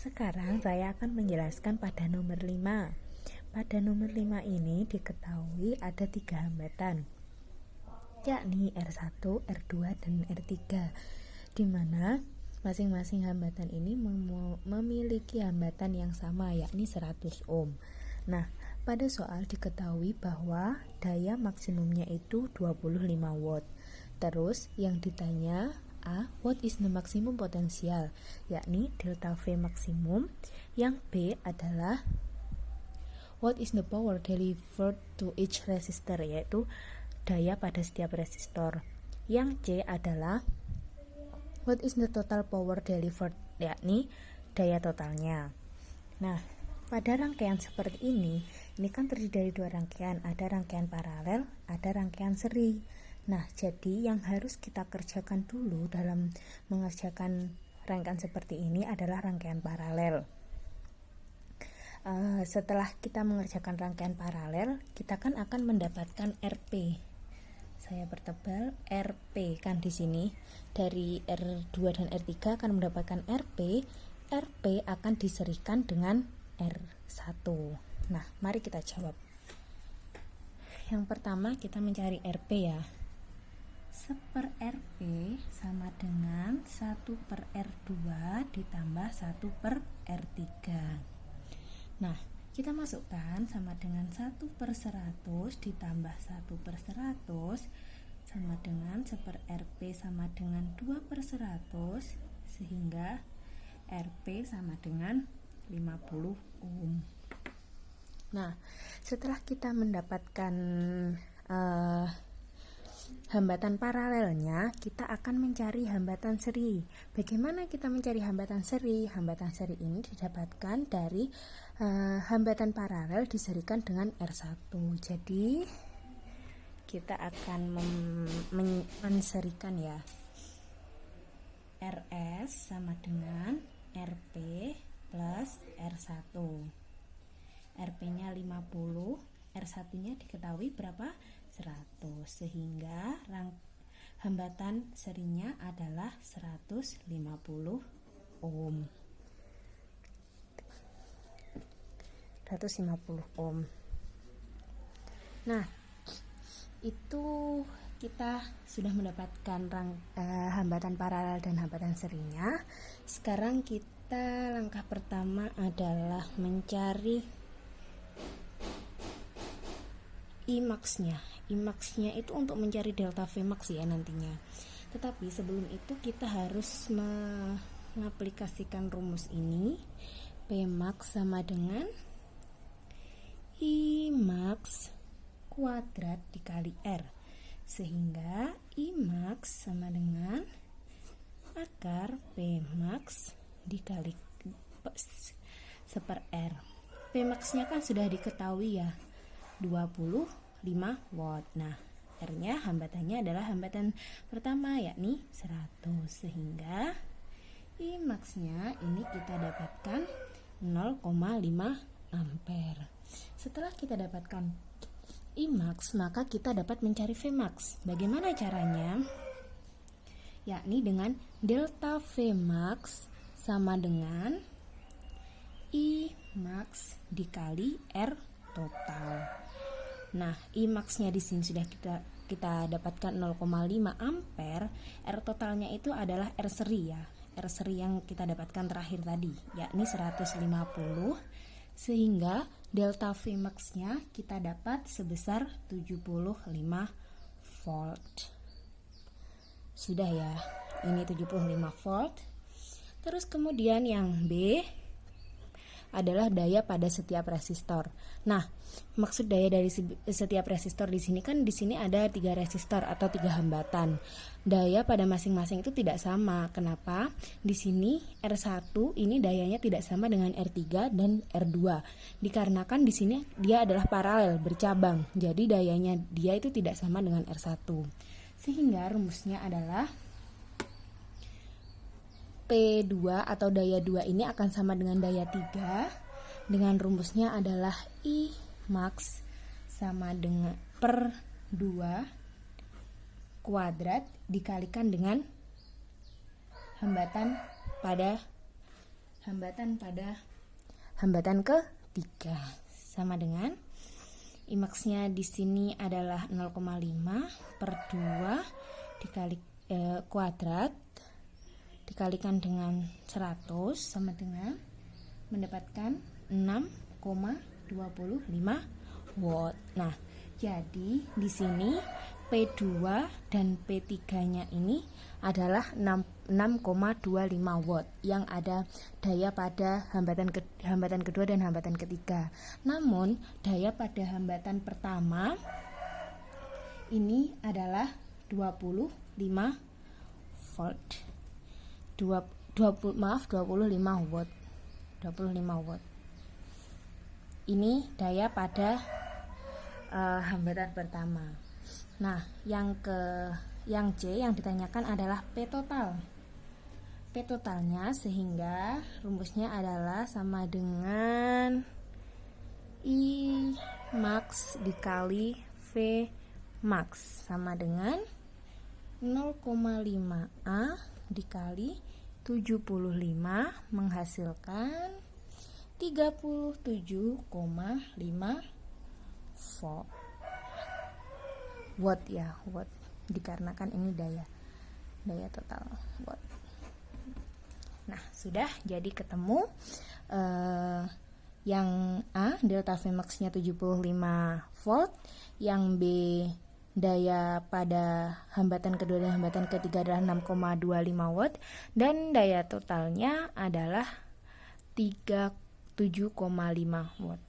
Sekarang saya akan menjelaskan pada nomor 5. Pada nomor 5 ini diketahui ada 3 hambatan, yakni R1, R2, dan R3, di mana masing-masing hambatan ini memiliki hambatan yang sama, yakni 100 ohm. Nah, pada soal diketahui bahwa daya maksimumnya itu 25 watt. Terus yang ditanya what is the maximum potential, yakni delta V maksimum. Yang B adalah what is the power delivered to each resistor, yaitu daya pada setiap resistor. Yang C adalah what is the total power delivered, yakni daya totalnya. Nah, pada rangkaian seperti ini kan terdiri dari 2 rangkaian, ada rangkaian paralel, ada rangkaian seri. Nah, jadi yang harus kita kerjakan dulu dalam mengerjakan rangkaian seperti ini adalah rangkaian paralel. Setelah kita mengerjakan rangkaian paralel, kita kan akan mendapatkan RP. Saya pertebal RP kan di sini dari R2 dan R3 akan mendapatkan RP. RP akan diserikan dengan R1. Nah, mari kita jawab. Yang pertama kita mencari RP ya. 1 RP sama dengan 1 per R2 ditambah 1 per R3. Nah, kita masukkan sama dengan 1 per 100 ditambah 1 per 100 sama dengan 1 per RP sama dengan 2 per 100, sehingga RP sama dengan 50 ohm. Nah, setelah kita mendapatkan hambatan paralelnya, kita akan mencari hambatan seri. Bagaimana kita mencari hambatan seri? Hambatan seri ini didapatkan dari hambatan paralel diserikan dengan R1. Jadi kita akan menserikan ya. RS sama dengan RP plus R1. RP-nya 50, R1-nya diketahui berapa? 100, sehingga hambatan serinya adalah 150 ohm. 150 ohm. Nah, itu kita sudah mendapatkan hambatan paralel dan hambatan serinya. Sekarang kita langkah pertama adalah mencari Imax-nya. Imax-nya itu untuk mencari delta V max ya nantinya. Tetapi sebelum itu kita harus mengaplikasikan rumus ini. P max sama dengan I max kuadrat dikali R, sehingga I max sama dengan akar P max dikali 1 per R. P max-nya kan sudah diketahui ya, 25 watt. Nah, R-nya hambatannya adalah hambatan pertama, yakni 100, sehingga I max-nya ini kita dapatkan 0,5 ampere. Setelah kita dapatkan I max, maka kita dapat mencari V max. Bagaimana caranya? Yakni dengan delta V max sama dengan I max dikali R total. Nah, I max-nya di sini sudah kita dapatkan 0,5 ampere. R totalnya itu adalah R seri ya. R seri yang kita dapatkan terakhir tadi, yakni 150, sehingga delta V max-nya kita dapat sebesar 75 volt. Sudah ya, ini 75 volt. Terus kemudian yang B adalah daya pada setiap resistor. Nah, maksud daya dari setiap resistor di sini kan di sini ada 3 resistor atau 3 hambatan. Daya pada masing-masing itu tidak sama. Kenapa? Di sini R1 ini dayanya tidak sama dengan R3 dan R2. Dikarenakan di sini dia adalah paralel, bercabang. Jadi dayanya dia itu tidak sama dengan R1. Sehingga rumusnya adalah P2 atau daya 2 ini akan sama dengan daya 3, dengan rumusnya adalah I max sama dengan per 2 kuadrat dikalikan dengan hambatan pada hambatan ketiga sama dengan Imax-nya di sini adalah 0,5 per 2 dikali kuadrat dikalikan dengan 100 sama dengan mendapatkan 6,25 watt. Nah, jadi di sini P2 dan P3-nya ini adalah 6,25 watt yang ada daya pada hambatan kedua dan hambatan ketiga. Namun daya pada hambatan pertama ini adalah 25 volt. 25 watt. 25 watt. Ini daya pada hambatan pertama. Nah, yang C yang ditanyakan adalah P total. P totalnya sehingga rumusnya adalah sama dengan I max dikali V max sama dengan 0,5A dikali 75 menghasilkan 37,5 watt ya, watt dikarenakan ini daya total watt. Nah, sudah jadi ketemu yang A delta Vmax-nya 75 volt, yang B daya pada hambatan kedua dan hambatan ketiga adalah 6,25 watt dan daya totalnya adalah 37,5 watt.